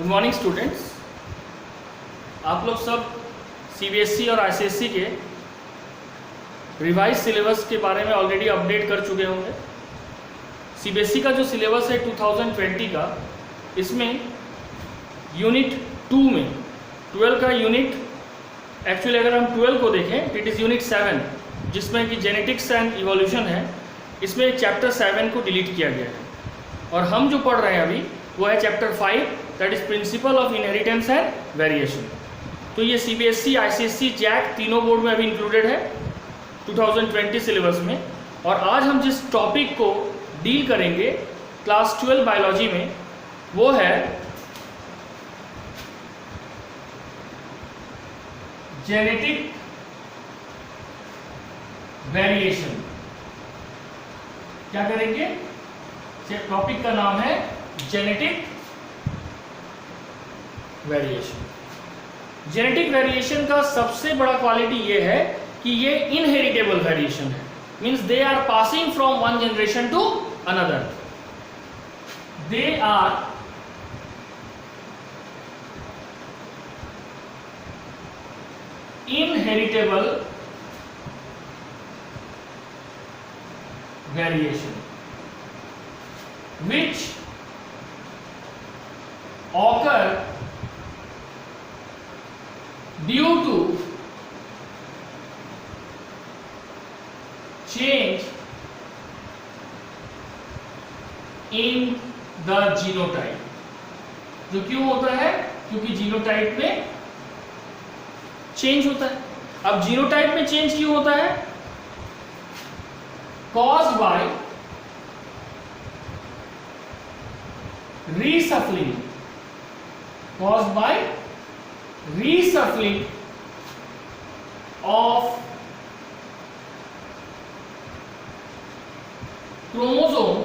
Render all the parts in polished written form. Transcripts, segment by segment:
Good morning students. आप लोग सब सीबीएसई और आईसीएसई के रिवाइज सिलेबस के बारे में ऑलरेडी अपडेट कर चुके होंगे। सीबीएसई का जो सिलेबस है 2020 का, इसमें यूनिट 2 में 12 का यूनिट, एक्चुअली अगर हम 12 को देखें इट इज़ यूनिट 7, जिसमें कि जेनेटिक्स एंड इवोल्यूशन है। इसमें चैप्टर 7 को डिलीट किया गया है और हम जो पढ़ रहे हैं अभी वो है chapter 5, that is principle of inheritance and variation. तो ये सीबीएसई, आईसीएसई, जैक तीनों बोर्ड में अभी इंक्लूडेड है 2020 सिलेबस में। और आज हम जिस टॉपिक को डील करेंगे क्लास 12 बायोलॉजी में वो है जेनेटिक वेरिएशन। क्या करेंगे? टॉपिक का नाम है जेनेटिक वेरिएशन। जेनेटिक वेरिएशन का सबसे बड़ा क्वालिटी ये है कि ये इनहेरिटेबल वेरिएशन है, means they are passing from one generation to another. They are inheritable variation which occur due to change in the genotype। जो क्यों होता है? क्योंकि जीनोटाइप में चेंज होता है। अब जीनोटाइप में चेंज क्यों होता है? caused by reshuffling, caused by reshuffling of chromosome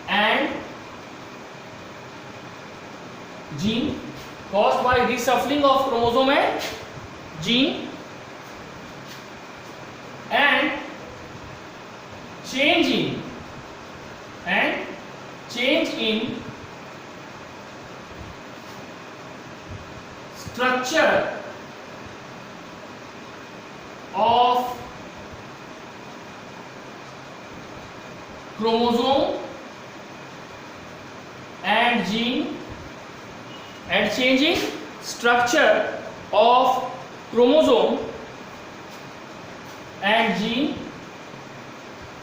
and gene, caused by reshuffling of chromosome and gene and change in structure of chromosome and gene and change in structure of chromosome and gene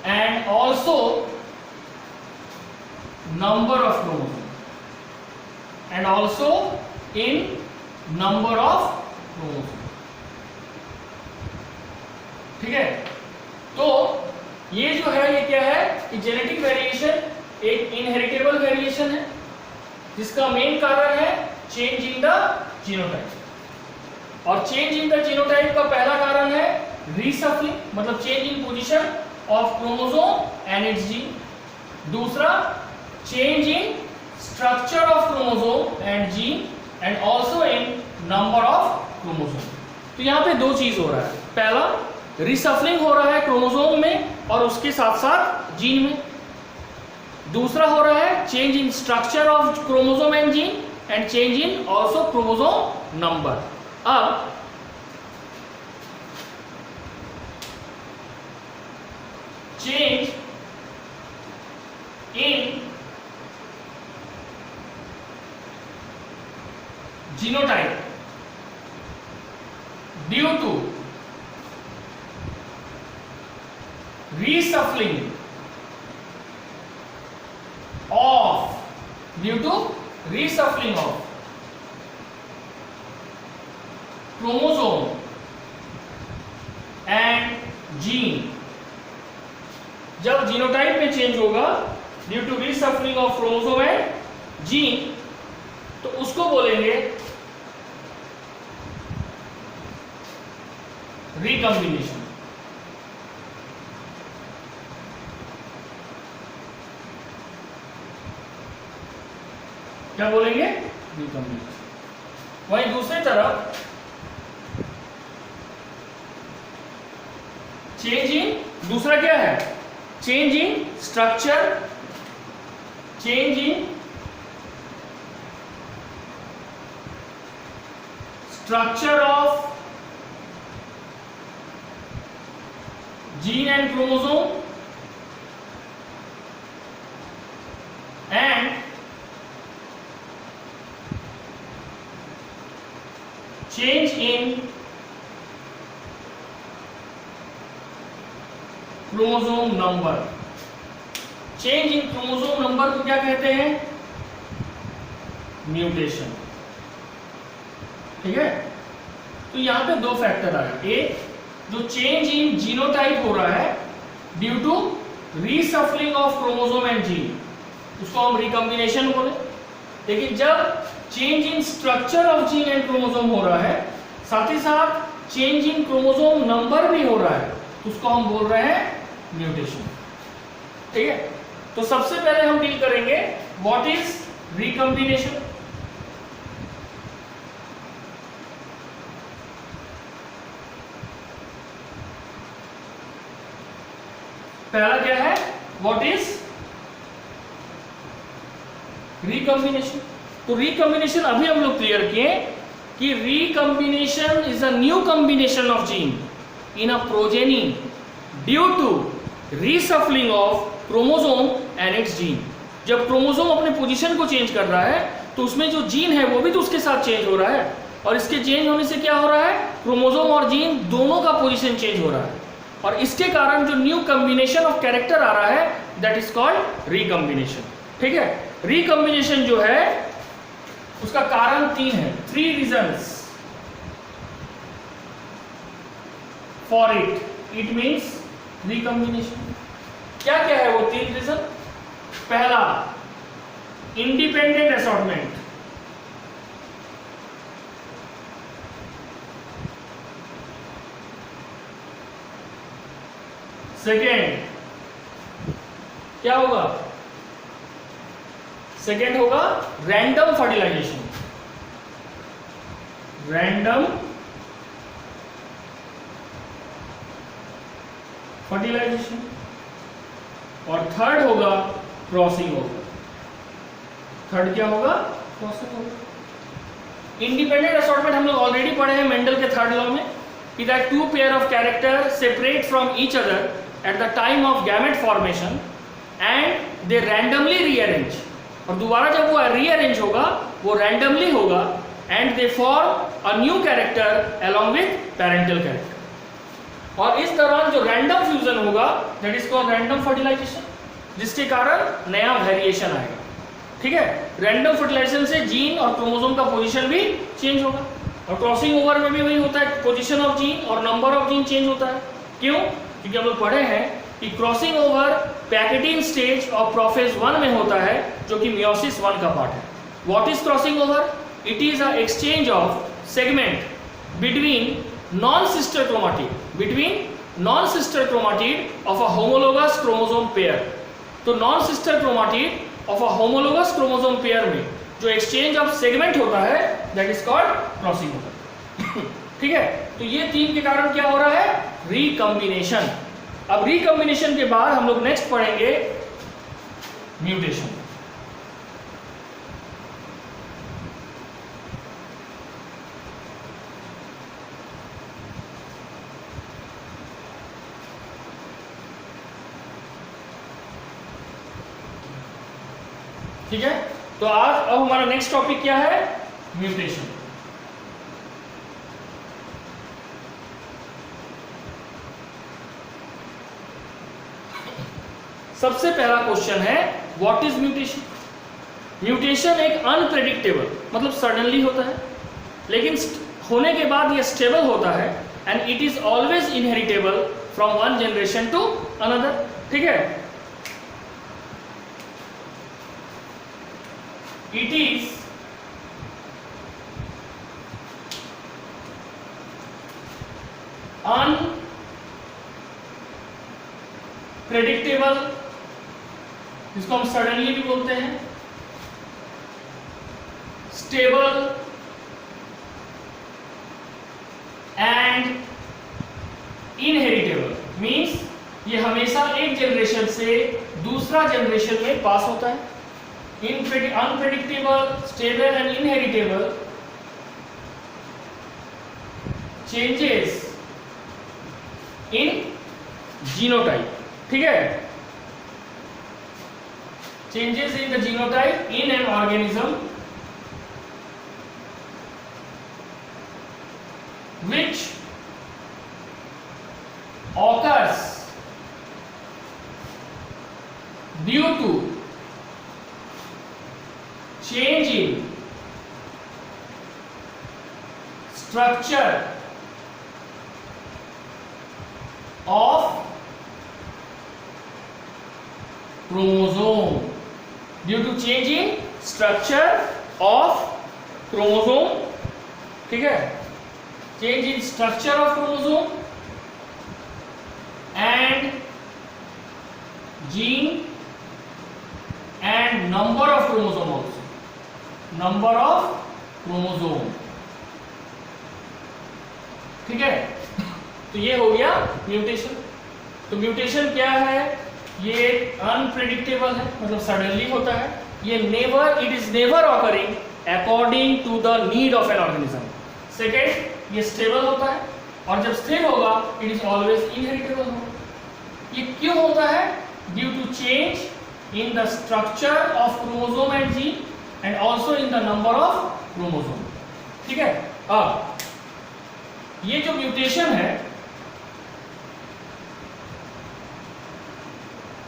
and also number of chromosome and also in number of chromosome। ठीक है, तो ये जो है ये क्या है कि जेनेटिक वेरिएशन एक इनहेरिटेबल वेरिएशन है जिसका मेन कारण है चेंज इन द जीनोटाइप। और चेंज इन द जीनोटाइप का पहला कारण है रीशफलिंग, मतलब change in position of chromosome and its gene. दूसरा, change in structure of chromosome and gene and also in number of chromosome. तो यहाँ पे दो चीज हो रहा है। पहला, रीशफलिंग हो रहा है क्रोमोसोम में और उसके साथ साथ जीन में। दूसरा हो रहा है change in structure of chromosome and gene and change in also chromosome number. अब change in genotype due to reshuffling of chromosome and gene। जब जीनोटाइप में चेंज होगा due to reshuffling of chromosome and gene, तो उसको बोलेंगे recombination. क्या बोलेंगे? Recombination. वहीं दूसरी तरफ चेंज इन, दूसरा क्या है? Change in structure change in structure of gene and chromosome and change in chromosome number. Change in chromosome number को क्या कहते हैं? म्यूटेशन। ठीक है, तो यहां पे दो फैक्टर आए, एक जो चेंज इन जीनोटाइप हो रहा है due to reshuffling of chromosome and gene, उसको हम रिकॉम्बिनेशन बोले। लेकिन जब change in structure of gene and chromosome हो रहा है, साथ ही साथ चेंज इन क्रोमोसोम नंबर भी हो रहा है, तो उसको हम बोल रहे हैं म्यूटेशन। ठीक है, तो सबसे पहले हम डील करेंगे व्हाट इज रिकॉम्बिनेशन। पहला क्या है? What is recombination. तो रिकॉम्बिनेशन अभी हम लोग क्लियर किए कि recombination is a new combination of gene in a progeny due to reshuffling of chromosome and its gene. जब क्रोमोसोम अपने पोजीशन को चेंज कर रहा है तो उसमें जो जीन है वो भी तो उसके साथ चेंज हो रहा है, और इसके चेंज होने से क्या हो रहा है? क्रोमोसोम और जीन दोनों का पोजीशन चेंज हो रहा है, और इसके कारण जो न्यू कॉम्बिनेशन ऑफ कैरेक्टर आ रहा है दैट इज कॉल्ड रिकॉम्बिनेशन। ठीक है, रिकॉम्बिनेशन जो है उसका कारण तीन है, 3 reasons for it means recombination. क्या क्या है वो 3 रीजन? पहला, इंडिपेंडेंट असॉर्टमेंट। सेकेंड क्या होगा? सेकेंड होगा रैंडम फर्टिलाइजेशन। Random fertilisation. और थर्ड होगा क्रॉसिंग ओवर। थर्ड क्या होगा? Crossing over. इंडिपेंडेंट असॉर्टमेंट हम लोग ऑलरेडी पढ़े हैं मेंडल के थर्ड लॉ में, कि that 2 pair of character separate from each other at the time of gamete formation and they randomly rearrange, और दोबारा जब वो rearrange होगा वो randomly होगा and they form a new character along with parental character। और इस दौरान जो random fusion होगा that is called random fertilization, जिसके कारण नया वेरिएशन आएगा। ठीक है, रैंडम फर्टिलाइजेशन से जीन और क्रोमोसोम का पोजीशन भी चेंज होगा, और क्रॉसिंग ओवर में भी वही होता है, पोजीशन ऑफ जीन और नंबर ऑफ जीन चेंज होता है। क्यों? क्योंकि हम लोग पढ़े हैं कि क्रॉसिंग ओवर पैकेटिंग स्टेज और प्रोफेज 1 में होता है, जो कि मियोसिस 1 का पार्ट है। What is crossing over? It is a exchange of segment between non sister chromatid of a homologous chromosome pair. तो non sister chromatid of a homologous chromosome pair में जो एक्सचेंज ऑफ सेगमेंट होता है that is called crossing over. ठीक है, तो ये 3 के कारण क्या हो रहा है? रिकॉम्बिनेशन। अब रिकॉम्बिनेशन के बाद हम लोग नेक्स्ट पढ़ेंगे म्यूटेशन। ठीक है, तो आज अब हमारा नेक्स्ट टॉपिक क्या है? म्यूटेशन। सबसे पहला क्वेश्चन है व्हाट इज म्यूटेशन। म्यूटेशन एक अनप्रेडिक्टेबल, मतलब सडनली होता है, लेकिन होने के बाद ये स्टेबल होता है and it is always inheritable from one generation to another. ठीक है, इट इज अनप्रेडिक्टेबल, जिसको हम सडनली भी बोलते हैं, स्टेबल एंड इनहेरिटेबल। मींस ये हमेशा एक जनरेशन से दूसरा जनरेशन में पास होता है। unpredictable, stable and inheritable changes in genotype. ठीक है, changes in the genotype in an organism which occurs due to change in structure of chromosome, due to change in structure of chromosome. ठीक है, change in structure of chromosome and gene and number of chromosome also, number of chromosome. ठीक है, तो ये हो गया mutation. तो mutation क्या है? ये अनप्रेडिक्टेबल है, मतलब सडनली होता है. ये it is never occurring according to the need of an organism. Second, ये स्टेबल होता है, और जब स्थिर होगा इट इज ऑलवेज इनहेरिटेबल होगा. ये क्यों होता है? Due to change in the structure of chromosome and gene and also in the number of chromosome. ठीक है, अब ये जो म्यूटेशन है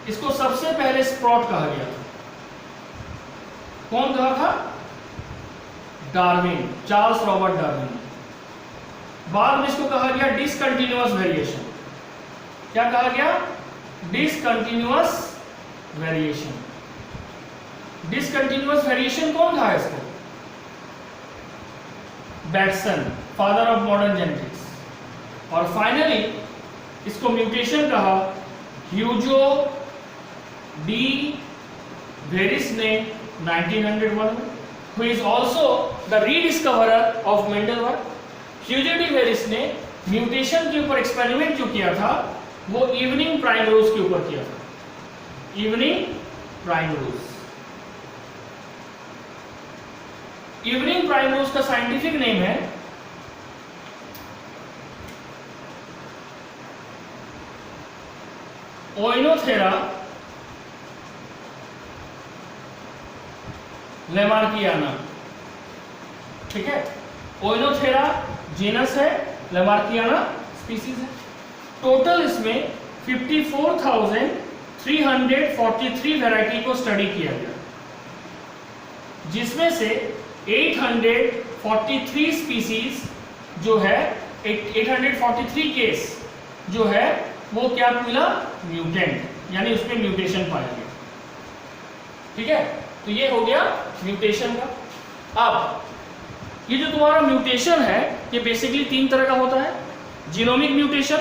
इसको सबसे पहले स्प्रॉट कहा गया था. कौन कहा था? Darwin, Charles Robert Darwin. बाद में इसको कहा गया डिसकंटिन्यूअस वेरिएशन. क्या कहा गया? Discontinuous variation. डिसकंटिन्यूअस वेरिएशन कौन कहा इसको? Bateson, father of modern genetics. और फाइनली इसको म्यूटेशन कहा ह्यूजो डी वेरिस ने 1901, who is also the rediscoverer of Mendel work. Hugo de Vries ने म्यूटेशन के ऊपर एक्सपेरिमेंट जो किया था वो इवनिंग प्राइमरोज के ऊपर किया था. Evening primrose. इवनिंग प्राइमरोज का साइंटिफिक नेम है ओइनोथेरा लेमार्कियाना. ठीक है, ओइनोथेरा जीनस है, लेमार्कियाना स्पीसीज है. टोटल इसमें 54,343 वैरायटी को स्टडी किया गया, जिसमें से 843 स्पीसीज जो है 843 केस जो है वो क्या मिला? म्यूटेंट, यानी उसमें म्यूटेशन पाया गया. ठीक है, तो ये हो गया म्यूटेशन का. अब ये जो तुम्हारा म्यूटेशन है ये बेसिकली 3 तरह का होता है. Genomic mutation,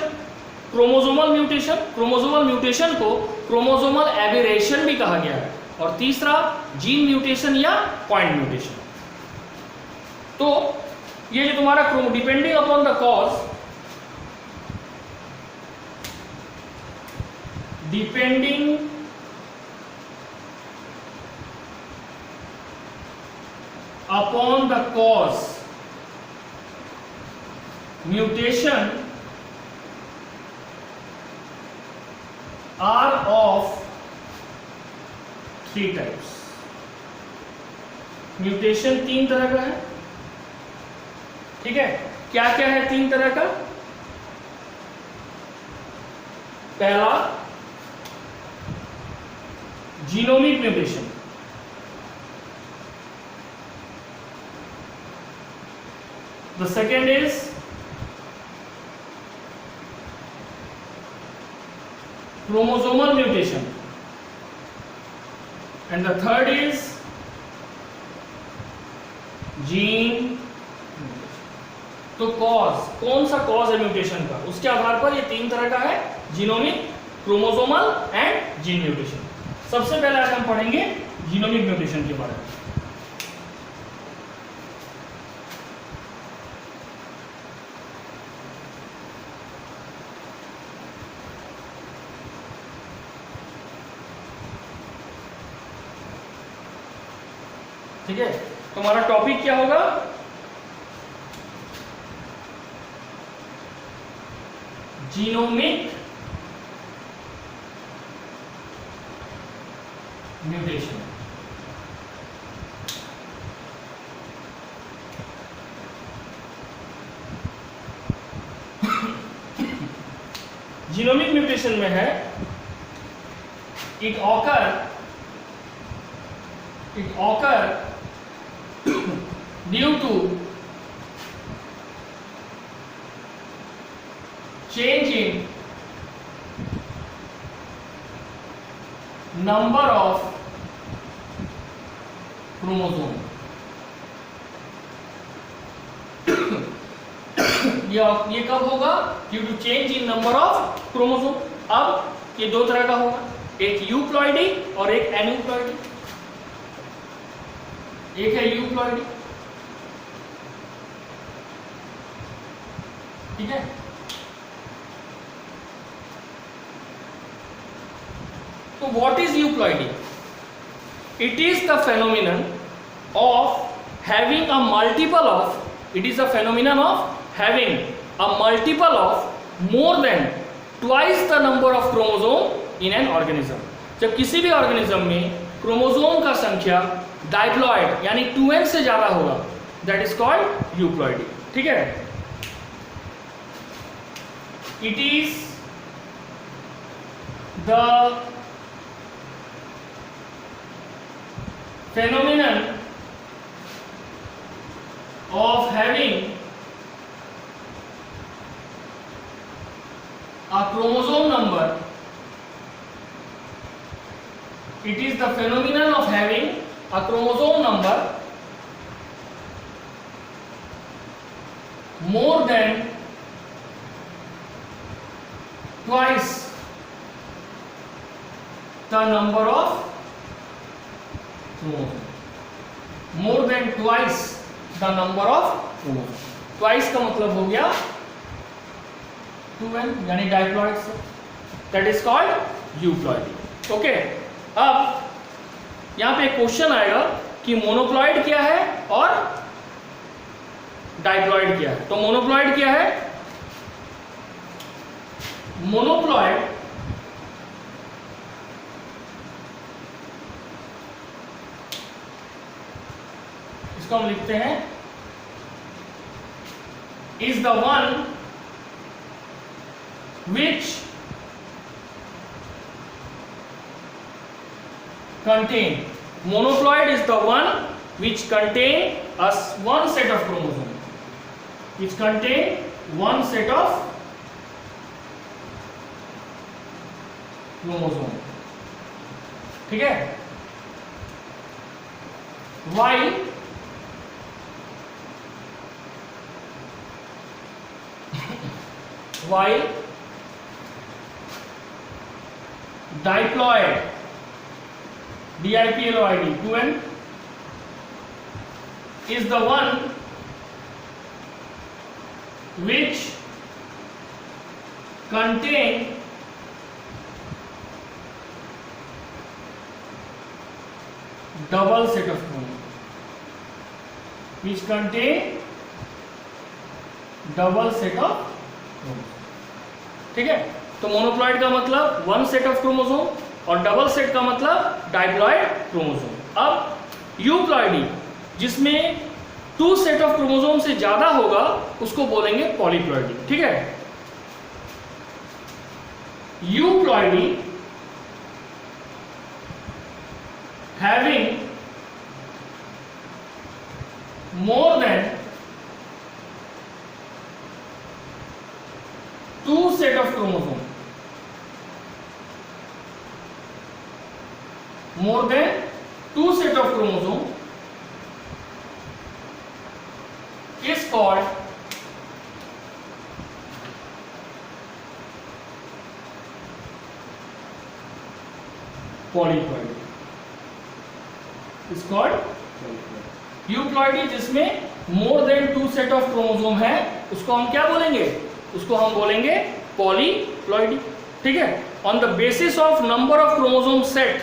chromosomal mutation, chromosomal mutation को क्रोमोसोमल एबेरेशन भी कहा गया है, और तीसरा जीन म्यूटेशन या पॉइंट म्यूटेशन. तो ये जो तुम्हारा depending upon the cause, depending upon the cause, mutation are of 3 types. Mutation 3 तरह का है. ठीक है, क्या क्या है 3 तरह का? पहला genomic mutation, the second is chromosomal mutation, and the third is gene. तो कॉज, कौन सा कॉज है म्यूटेशन का, उसके आधार पर ये 3 तरह का है: genomic, chromosomal and gene mutation. सबसे पहले आज हम पढ़ेंगे जीनोमिक म्यूटेशन के बारे में. ठीक है, तुम्हारा टॉपिक क्या होगा? Genomic mutation. जीनोमिक म्यूटेशन में है it occur due to change in number of chromosome। ये कब होगा? Due to change in number of chromosome. अब ये दो तरह का होगा, एक यूप्लॉइडी और एक एन्यूप्लॉइडी। एक है यूप्लॉइडी, ठीक है। तो what is euploidy? It is the phenomenon of having a multiple of, it is a phenomenon of having a multiple of more than twice the number of chromosome in an organism। जब किसी भी organism में chromosome का संख्या diploid यानी 2n से ज्यादा होगा, दैट इज कॉल्ड यूप्लॉइडी, ठीक है। It is the phenomenon of having a chromosome number, it is the phenomenon of having a chromosome number more than twice the number of chromosome, more than twice the number of chromosome। twice का मतलब हो गया 2n यानी diploid से, that is called euploidy. Okay, अब यहां पे question आएगा कि मोनोप्लॉइड क्या है और डाइप्लॉइड क्या है। तो मोनोप्लॉइड क्या है? मोनोप्लॉइड इसको हम लिखते हैं is the one which contain, monoploid is the one which contain one set of chromosome, which contain one set of chromosome, ठीक है। while diploid diploid 2n is the one which contain double set of chromosome, which contain double set of chromosome, ठीक है। तो मोनोप्लॉइड का मतलब one set of chromosome और double set का मतलब डाइप्लॉइड क्रोमोसोम। अब यूप्लॉइडी जिसमें 2 सेट ऑफ क्रोमोसोम से ज्यादा होगा उसको बोलेंगे पॉलीप्लॉइडी, ठीक है। Euploidy having more than 2 set of chromosome, more than 2 set of chromosome is called polyploidy, is called euploidy जिसमें मोर देन 2 सेट ऑफ क्रोमोसोम है उसको हम क्या बोलेंगे? उसको हम बोलेंगे पॉलीप्लॉइडी, ठीक है। On the basis of number of chromosome set,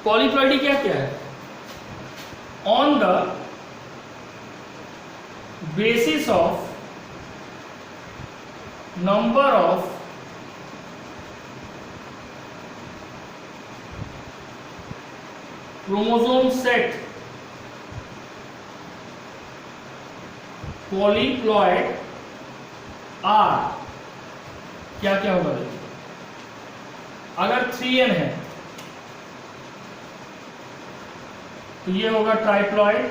polyploidy क्या क्या है? on the basis of number of chromosome set polyploid are, क्या क्या होगा देखिए, अगर 3n है तो ये होगा ट्राइप्लॉइड,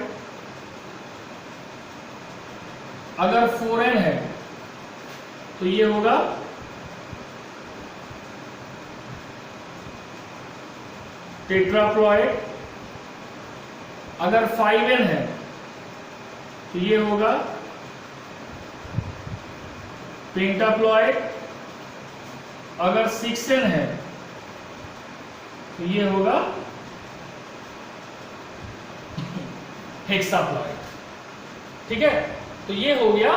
अगर 4n है तो ये होगा टेट्राप्लॉइड, अगर 5n है तो ये होगा पेंटाप्लॉइड, अगर 6n है तो ये होगा हेक्साप्लॉइड। ठीक है, तो ये हो गया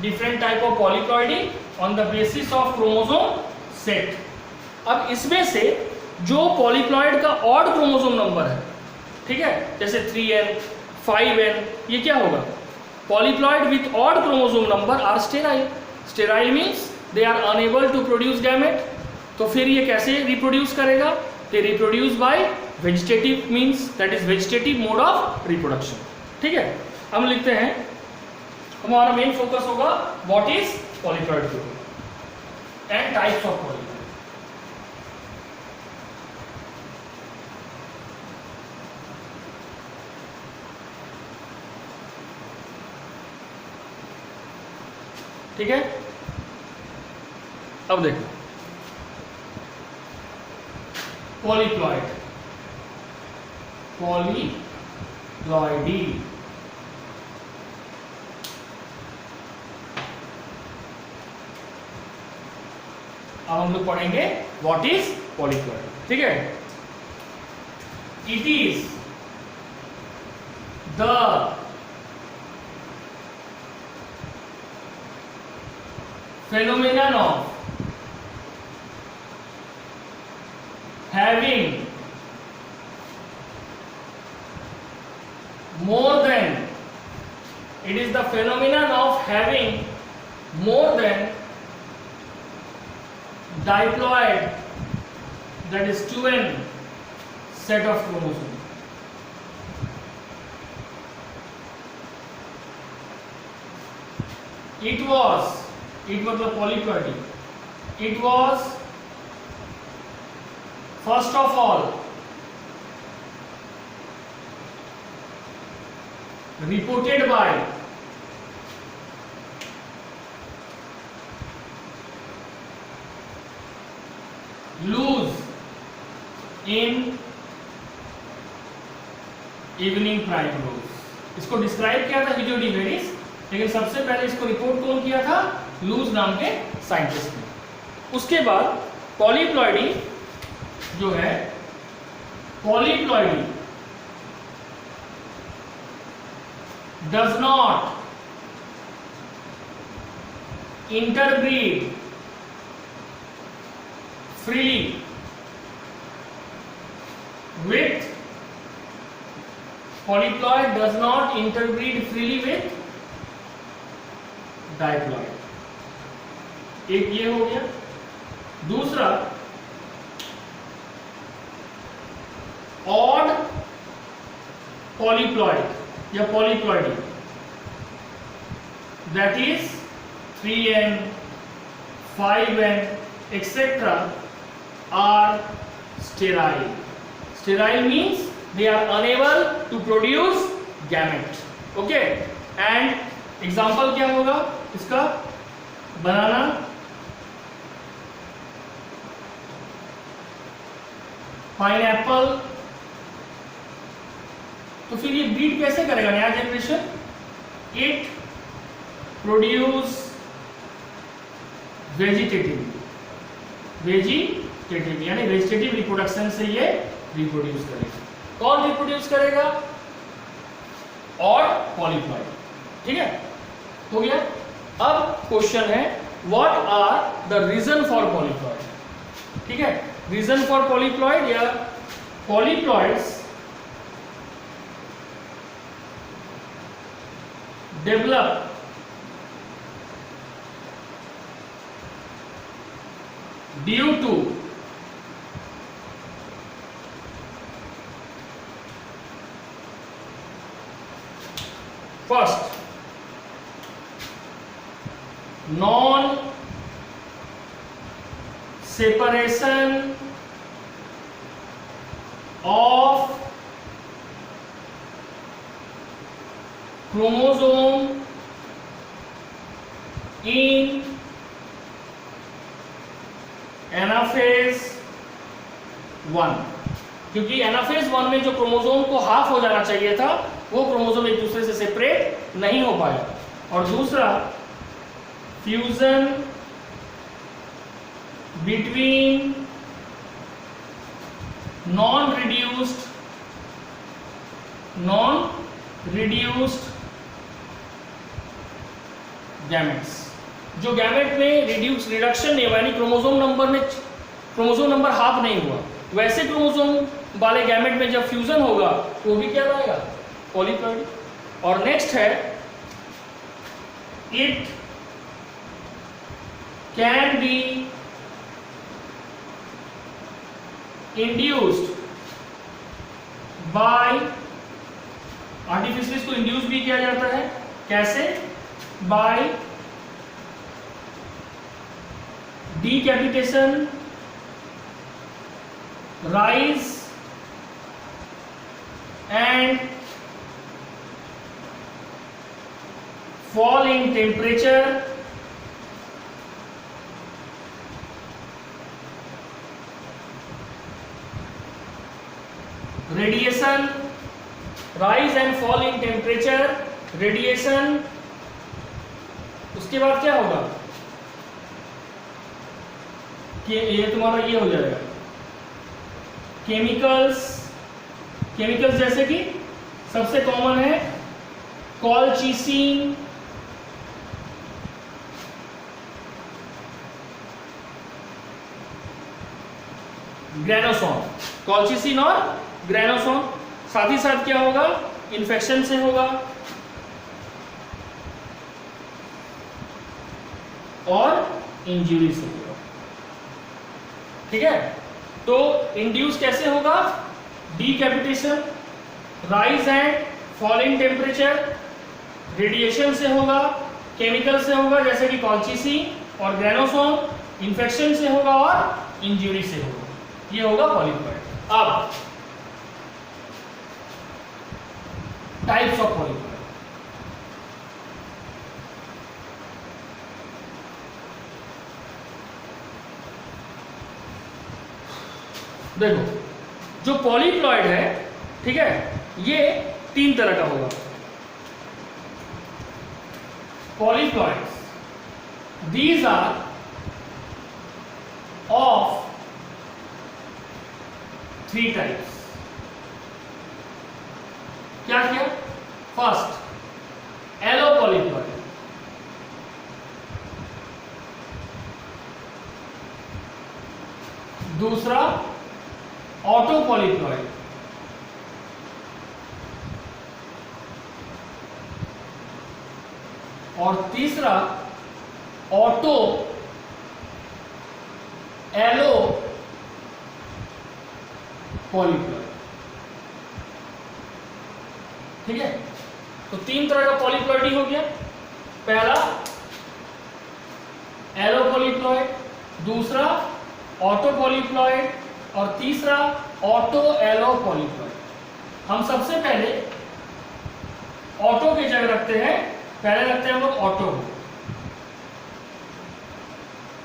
different type of polyploidy on the basis of chromosome set. अब इसमें से जो पॉलीप्लॉइड का ऑड क्रोमोसोम नंबर है, ठीक है, जैसे 3n 5n, ये क्या होगा, polyploid with odd chromosome number are sterile. Sterile means they are unable to produce gamete. तो फिर ये कैसे रिप्रोड्यूस करेगा, they reproduce by vegetative means, that is vegetative mode of reproduction. ठीक है, हम लिखते हैं, हमारा मेन फोकस होगा what is polyploid growth and types of polyploid. ठीक है, अब देखो पॉलीप्लॉइड, पॉलीप्लॉइडी, अब हम लोग पढ़ेंगे व्हाट इज पॉलीप्लॉइड। ठीक है, it is the phenomenon of having more than, it is the phenomenon of having more than diploid, that is 2n set of chromosomes. It मतलब polyploidy, it was first of all reported by Luz in evening primrose। इसको describe किया था हिजोडीवेरिस, लेकिन सबसे पहले इसको report कौन किया था, लूज नाम के साइंटिस्ट ने। उसके बाद पॉलीप्लॉइडी जो है, polyploidy does not interbreed freely with, polyploid does not interbreed freely with diploid। एक ये हो गया। दूसरा, ऑड पॉलीप्लॉइड या polyploidy, that is 3n 5n etcetera are sterile. Sterile means they are unable to produce gamete। okay, and example क्या होगा इसका, बनाना, pineapple. तो फिर ये ब्रीड कैसे करेगा नया जनरेशन, इट प्रोड्यूस वेजिटेटिव यानी वेजिटेटिव रिप्रोडक्शन से ये रिप्रोड्यूस करेगा। कौन रिप्रोड्यूस करेगा, और पॉलीप्लॉइड। ठीक है, हो गया। अब क्वेश्चन है what are the reason for polyploid. ठीक है, रीजन फॉर पॉलीप्लॉइड या polyploids develop due to first non separation of chromosome in anaphase 1, क्योंकि एनाफेज 1 में जो क्रोमोसोम को हाफ हो जाना चाहिए था वो क्रोमोसोम एक दूसरे से सेपरेट नहीं हो पाया। और दूसरा fusion between non reduced gametes, जो गैमेट में रिडक्शन नहीं हुआ, यानी क्रोमोसोम नंबर हाफ नहीं हुआ, वैसे क्रोमोसोम वाले गैमेट में जब फ्यूजन होगा तो भी क्या आएगा, पॉलीप्लॉइडी। और नेक्स्ट है it can be induced by, artificially इसको इंड्यूस भी किया जाता है, कैसे, bye decapitation, rise and fall in temperature, radiation, rise and fall in temperature, radiation, उसके बाद क्या होगा कि ये तुम्हारा ये हो जाएगा केमिकल्स जैसे कि सबसे कॉमन है कॉलचिसिन, ग्रेनोसोम, कॉलचिसिन और ग्रेनोसोम। साथ ही साथ क्या होगा, इन्फेक्शन से होगा और इंजरी से होगा। ठीक है, तो इंड्यूस कैसे होगा, decapitation, rise and fall in temperature, radiation से होगा, केमिकल से होगा जैसे कि कॉलचिसिन और ग्रेनोसोम, इन्फेक्शन से होगा और इंजरी से होगा, ये होगा पॉलीप्लॉइड। अब टाइप्स ऑफ पॉलीप्लॉइड, देखो जो पॉलीप्लॉइड है, ठीक है, ये 3 तरह का होगा। पॉलीप्लॉइड्स, दीज आर ऑफ 3 टाइप्स। क्या क्या, फर्स्ट एलो पॉलीप्लॉइड, दूसरा ऑटो पॉलीप्लॉइड, और तीसरा ऑटो एलो पॉलीप्लॉइड। ठीक है, तो 3 तरह का पॉलीप्लॉइड हो गया। पहला एलो पॉलीप्लॉइड, दूसरा ऑटो पॉलीप्लॉइड और तीसरा ऑटो एलो पॉलीप्लॉइड। हम सबसे पहले ऑटो की जगह रखते हैं, पहले रखते हैं हम लोग ऑटो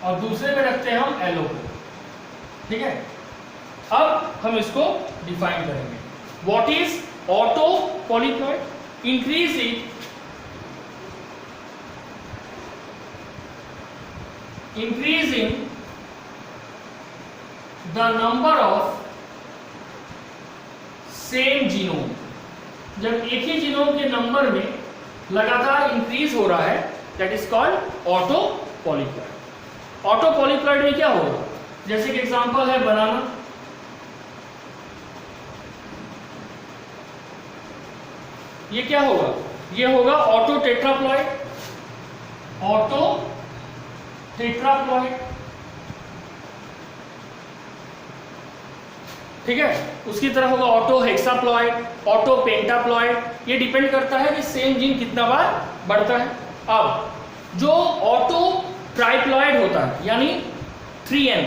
और दूसरे में रखते हैं हम एलो को। ठीक है, अब हम इसको डिफाइन करेंगे। What is auto polyploid? increasing the number of same genome, जब एक ही जीनोम के नंबर में लगातार इंक्रीज हो रहा है, that is called auto polyploid. Auto polyploid में क्या होगा, जैसे कि एग्जांपल है बनाना, ये क्या होगा, ये होगा ऑटो टेट्राप्लॉइड, ऑटो टेट्राप्लॉइड, ठीक है। उसकी तरह होगा ऑटो हेक्साप्लॉइड, ऑटो पेंटाप्लॉइड। ये डिपेंड करता है कि सेम जीन कितना बार बढ़ता है। अब जो ऑटो ट्राइप्लॉइड होता है यानी 3n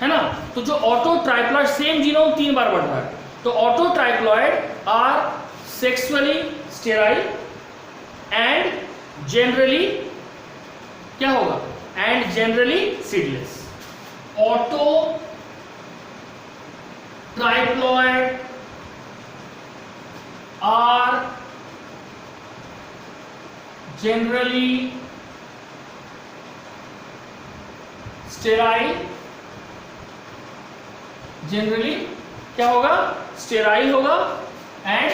है ना, तो जो ऑटो ट्राइप्लॉइड सेम जीनोम 3 बार बढ़ रहा है, तो autotriploid are sexually sterile and generally क्या होगा, and generally seedless. Auto triploid are generally sterile, generally क्या होगा, स्टेराइल होगा एंड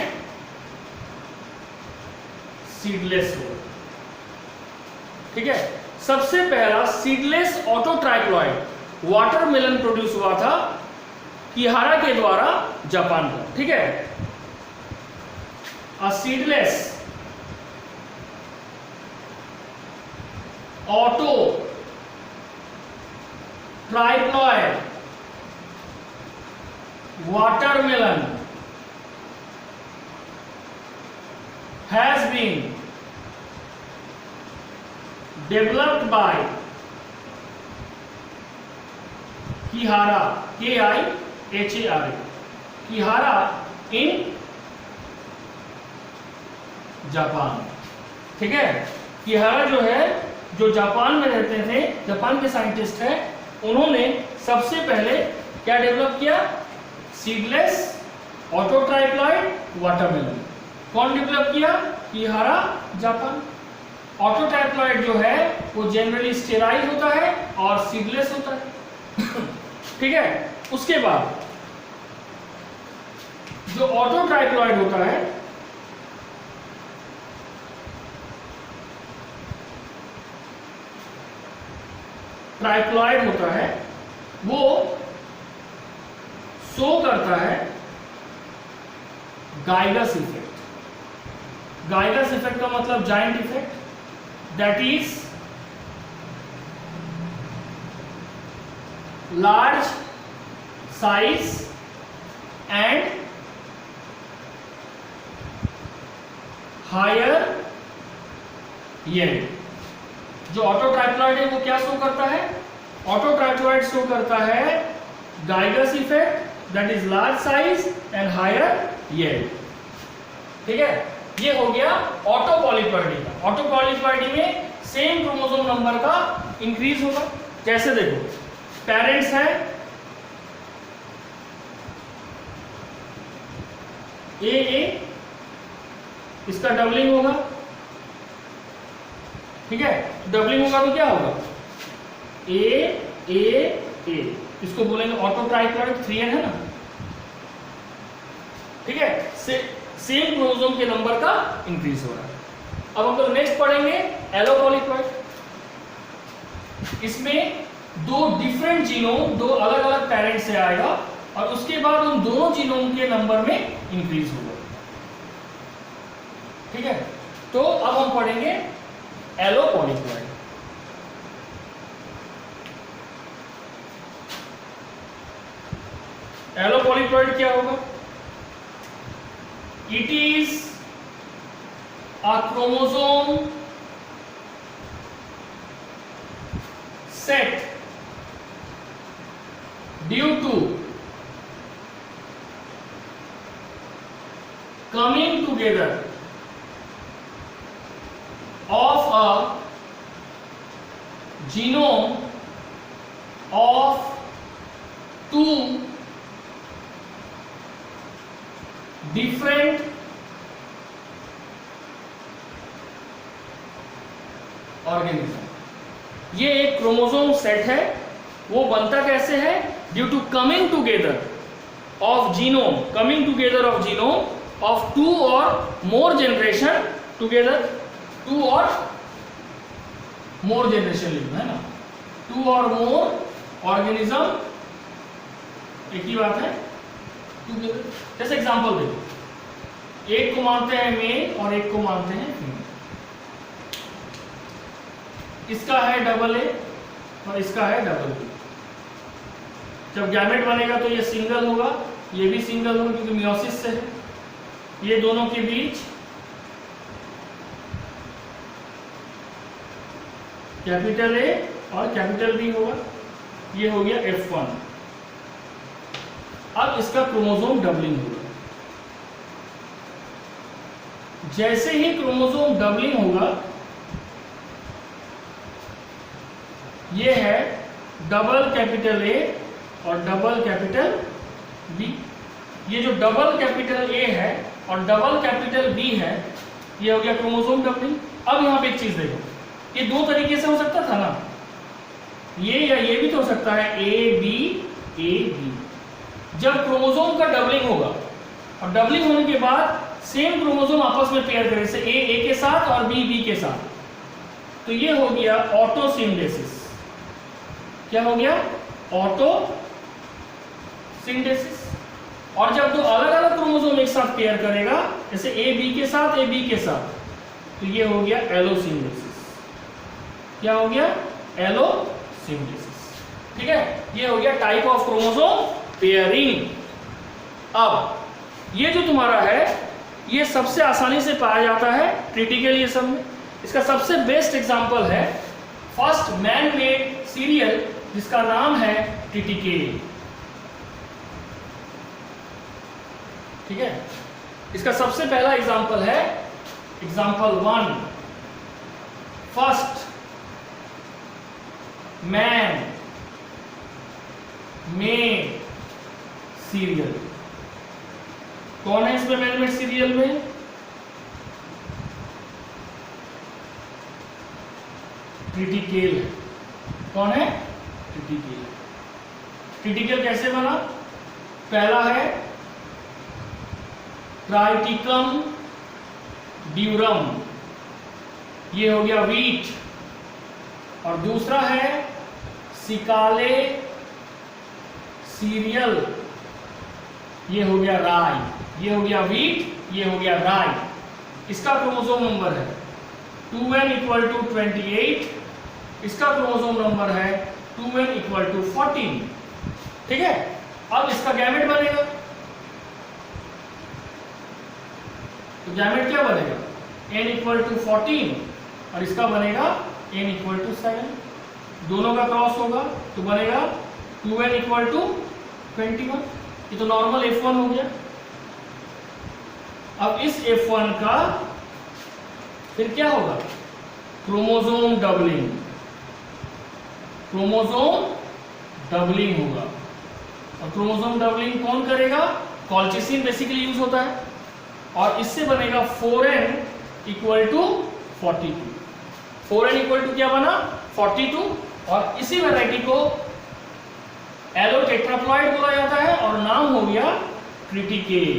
सीडलेस होगा, ठीक है। सबसे पहला seedless auto triploid watermelon produce हुआ था किहारा के द्वारा जापान में, ठीक है। A seedless auto triploid watermelon has been developed by Kihara, K-I-H-A-R-A, Kihara in Japan, ठीक है। किहारा जो है, जो जापान में रहते थे, जापान के साइंटिस्ट हैं, उन्होंने सबसे पहले क्या डेवलप किया, सीडलेस ऑटो ट्राइप्लॉइड वाटरमेलन। कौन डेवलप किया, किहारा, जापान। ऑटो ट्राइप्लॉइड जो है वो जनरली स्टेराइल होता है और सीडलेस होता है ठीक है। उसके बाद जो ऑटो ट्राइप्लॉइड होता है ट्राइप्लॉइड होता है, वो शो करता है गाइगस इफेक्ट। गाइगस इफेक्ट का मतलब giant effect, that is large size and higher yield. जो ऑटो ट्राइप्लॉइड है वो क्या शो करता है, ऑटो ट्राइप्लॉइड शो करता है gigas effect, that is large size and higher yield, ठीक है। ये हो गया ऑटो पॉलीप्लॉइडी का। ऑटो पॉलीप्लॉइडी में सेम क्रोमोसोम नंबर का इंक्रीज होगा। जैसे देखो पेरेंट्स हैं ए, इसका डबलिंग होगा, ठीक है। डबलिंग होगा तो क्या होगा, ए, इसको बोलेंगे ऑटो ट्राइप्लॉइड, 3n है ना, ठीक है। सेम क्रोमोसोम के नंबर का इंक्रीज हो रहा है। अब हम लोग नेक्स्ट पढ़ेंगे एलो पॉलीप्लॉइड। इसमें दो डिफरेंट जीनोम, दो अलग अलग पेरेंट से आएगा और उसके बाद उन दोनों जीनोम के नंबर में इंक्रीज होगा, ठीक है। तो अब हम पढ़ेंगे एलो पॉलीप्लॉइड। एलो पॉलीप्लॉइड क्या होगा, it is a chromosome set due to coming together of a genome of two different organism. ये एक क्रोमोसोम सेट है, वो बनता कैसे है, due to coming together of genome, coming together of genome of two or more generation together, two or more generation लिखना है ना, two or more organism, एक ही बात है, together। जैसे एग्जांपल देखो, एक को मानते हैं मेल और एक को मानते हैं फीमेल। इसका है डबल ए और इसका है डबल बी। जब गैमेट बनेगा तो ये सिंगल होगा, ये भी सिंगल होगा क्योंकि मियोसिस से है। ये दोनों के बीच कैपिटल ए और कैपिटल बी होगा। ये हो गया F1। अब इसका क्रोमोसोम डबलिंग होगा। जैसे ही क्रोमोसोम डबलिंग होगा, ये है डबल कैपिटल ए और डबल कैपिटल बी। ये जो डबल कैपिटल ए है और डबल कैपिटल बी है, ये हो गया क्रोमोसोम डबलिंग। अब यहां पे एक चीज देखो, ये दो तरीके से हो सकता था ना, ये या ये भी तो हो सकता है, ए बी। जब क्रोमोसोम का डबलिंग होगा और डबलिंग होने के बाद सेम क्रोमोसोम आपस में पेयर करें, जैसे ए के साथ और बी के साथ, तो ये हो गया ऑटो सिंथेसिस। क्या हो गया? Auto synthesis. और जब दो अलग अलग क्रोमोसोम एक साथ पेयर करेगा, जैसे ए बी के साथ, तो ये हो गया एलोसिंथेसिस। क्या हो गया? एलोसिंथेसिस। ठीक है, ये हो गया टाइप ऑफ क्रोमोसोम पेयरिंग। अब ये जो तुम्हारा है, ये सबसे आसानी से पाया जाता है क्रिटिकल ये सब में। इसका सबसे बेस्ट एग्जांपल है फर्स्ट मैन मेड सीरियल जिसका नाम है ट्रिटिकेल। ठीक है, इसका सबसे पहला एग्जांपल है example 1, first man made serial. कौन है इसमें मैन मेड सीरियल में? ट्रिटिकेल है। कौन है? ट्रिटिकेल। ट्रिटिकेल कैसे बना? पहला है ट्राइटिकम ड्यूरम, ये हो गया वीट, और दूसरा है सिकाले सीरियल, ये हो गया राई। ये हो गया वीट, ये हो गया राई। इसका क्रोमोसोम नंबर है 2n = 28, इसका क्रोमोसोम नंबर है 2n = 14। ठीक है, अब इसका गैमेट बनेगा, तो गैमेट क्या बनेगा? n = 14 और इसका बनेगा n = 7। दोनों का क्रॉस होगा तो बनेगा 2n = 21। ये तो नॉर्मल F1 हो गया। अब इस F1 का फिर क्या होगा? Chromosome doubling. क्रोमोसोम डबलिंग होगा, और क्रोमोसोम डबलिंग कौन करेगा? कॉल्चिसिन बेसिकली यूज होता है, और इससे बनेगा 4n = 42। 4n = क्या बना? 42। और इसी वैरायटी को एलोटेट्राप्लॉइड बोला जाता है और नाम हो गया ट्रिटिकेल।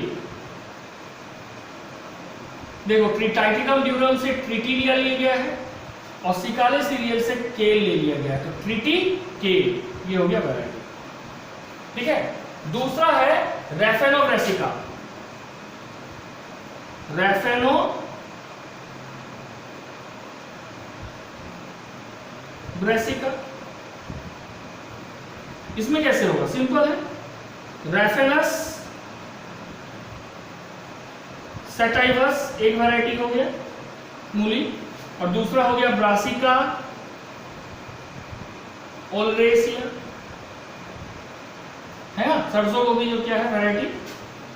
देखो, ट्राइटिकम ड्यूरम से ट्रिटिलिया लिया गया है और सिकाले सीरियल से केल ले लिया गया है, तो ट्रिटिकेल ये हो गया वैरायटी। ठीक है, दूसरा है रैफेनोब्रेसिका। रैफेनोब्रेसिका, इसमें कैसे होगा? सिंपल है, रैफेनस सेटाइवस एक वैरायटी हो गया मूली, और दूसरा हो गया ब्रासिका ओलरेसिया, है ना, सरसों को भी जो क्या है वैरायटी।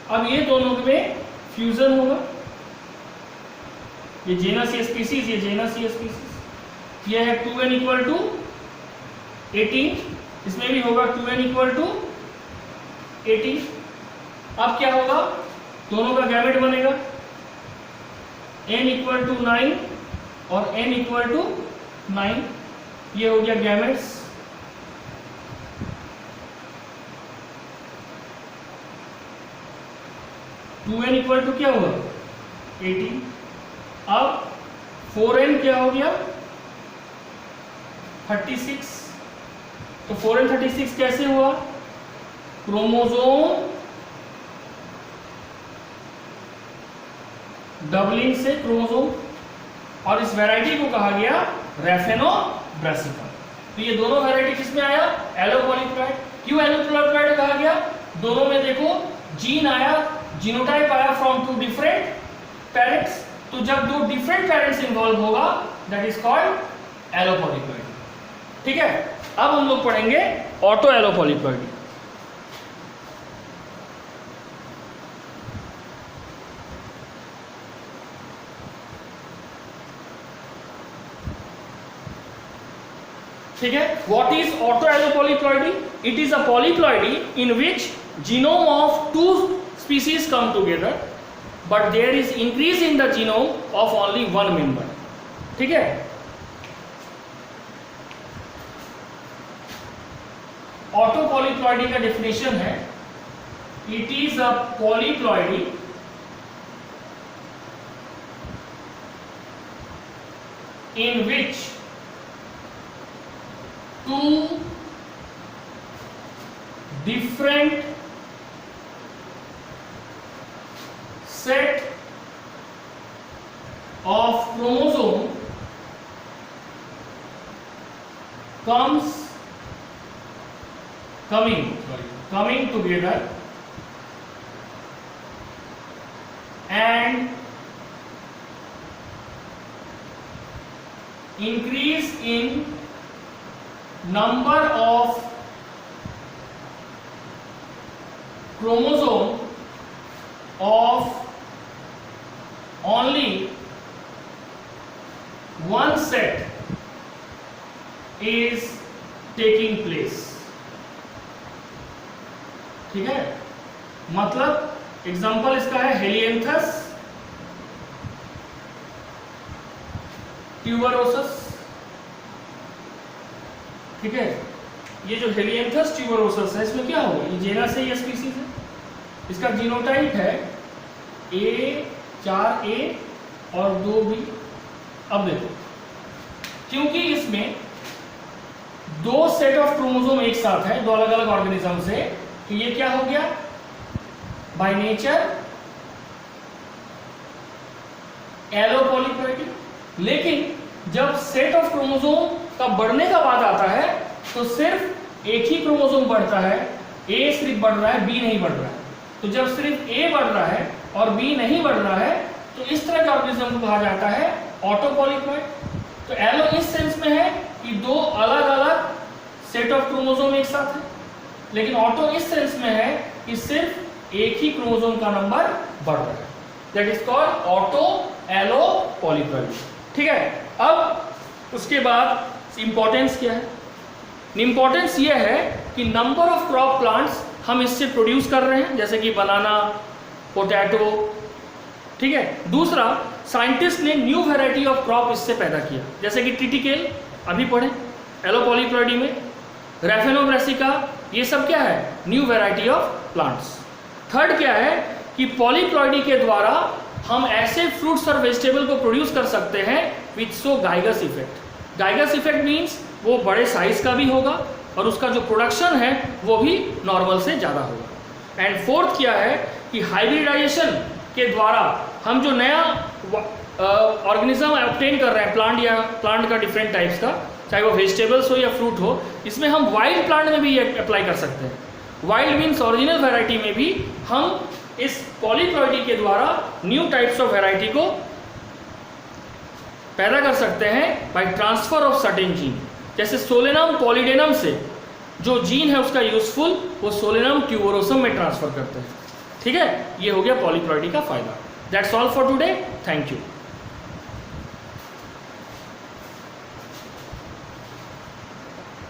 अब ये दोनों में फ्यूजन होगा, ये जेनस ये स्पीसीज, ये जेनस ये स्पीसीज। ये है 2n = 18, इसमें भी होगा 2n = 18। अब क्या होगा? दोनों का गैमेट बनेगा n = 9 और n = 9। ये हो गया गैमेट्स। टू n = क्या हुआ? 18। अब 4n क्या हो गया? 36। तो 4n 36 कैसे हुआ? क्रोमोसोम डबलिंग से क्रोमोसोम, और इस वैरायटी को कहा गया रैफेनोब्रासिका। तो ये दोनों वैरायटी किसमें आया? एलोपॉलीप्लॉइड। क्यों एलोपॉलीप्लॉइड कहा गया? दोनों में देखो जीन आया, जीनोटाइप आया फ्रॉम टू डिफरेंट पेरेंट्स। तो जब दो डिफरेंट पेरेंट्स इन्वॉल्व होगा दैट इज कॉल्ड एलोपॉलीप्लॉइड। ठीक है, अब हम लोग पढ़ेंगे ऑटो एलोपॉलीप्लॉइडी। ठीक है, what is auto allopolyploidy? It is a polyploidy in which genome of two species come together but there is increase in the genome of only one member. ठीक है, ऑटो पॉलीप्लॉइडी का definition है it is a polyploidy in which two different set of chromosome coming together and increase in number of chromosome of only one set is taking place. ठीक है, मतलब example इसका है हेलिएंथस ट्यूबरोसस। ठीक है, ये जो हेलिएंथस ट्यूबरोसस है इसमें क्या होगा? ये जेनस है, ये स्पीसीज है। इसका जीनोटाइप है A4A और 2B। अब देखो, क्योंकि इसमें दो सेट ऑफ क्रोमोसोम एक साथ है, दो अलग अलग ऑर्गेनिज्म से, तो ये क्या हो गया? By nature allopolyploidy. लेकिन जब सेट ऑफ क्रोमोसोम का बढ़ने का बात आता है तो सिर्फ एक ही क्रोमोसोम बढ़ता है, A सिर्फ बढ़ रहा है, B नहीं बढ़ रहा है। तो जब सिर्फ A बढ़ रहा है और B नहीं बढ़ रहा है तो इस तरह के ऑर्गेनिज्म को कहा जाता है ऑटोपॉलीप्लॉइड। तो एलो इस सेंस में है कि दो अलग अलग सेट ऑफ क्रोमोसोम एक साथ है, लेकिन ऑटो इस सेंस में है कि सिर्फ एक ही क्रोमोसोम का नंबर बढ़ रहा है। That is called auto allopolyploidy. ठीक है, अब उसके बाद इंपॉर्टेंस क्या है? इंपॉर्टेंस ये है कि नंबर ऑफ क्रॉप प्लांट्स हम इससे प्रोड्यूस कर रहे हैं, जैसे कि बनाना, पोटैटो। ठीक है, दूसरा साइंटिस्ट ने न्यू वैरायटी ऑफ क्रॉप इससे पैदा किया, जैसे कि ट्रिटिकेल अभी पढ़े एलोपॉलीप्लॉइडी में, रैफेनोब्रासिका, ये सब क्या है? New variety of plants. Third क्या है कि पॉलीप्लॉइडी के द्वारा हम ऐसे फ्रूट्स और वेजिटेबल को प्रोड्यूस कर सकते हैं which show gigas effect. Gigas effect means वो बड़े साइज का भी होगा और उसका जो प्रोडक्शन है वो भी नॉर्मल से ज़्यादा होगा। एंड फोर्थ क्या है कि हाइब्रिडाइजेशन के द्वारा हम जो नया ऑर्गेनिज्म ऑब्टेन कर रहे हैं, प्लांट या प्लांट का डिफरेंट टाइप्स का, चाहे वो वेजिटेबल्स हो या फ्रूट हो, इसमें हम वाइल्ड प्लांट में भी अप्लाई कर सकते हैं। वाइल्ड मीन्स ओरिजिनल वैरायटी में भी हम इस पॉलीप्लॉइडी के द्वारा न्यू टाइप्स ऑफ वैरायटी को पैदा कर सकते हैं by transfer of certain gene. जैसे सोलेनम पॉलीडेनम से जो जीन है उसका यूजफुल वो सोलेनम ट्यूबरोसम में ट्रांसफर करते हैं। ठीक है, ये हो गया पॉलीप्लॉइडी का फायदा। That's all for today, thank you.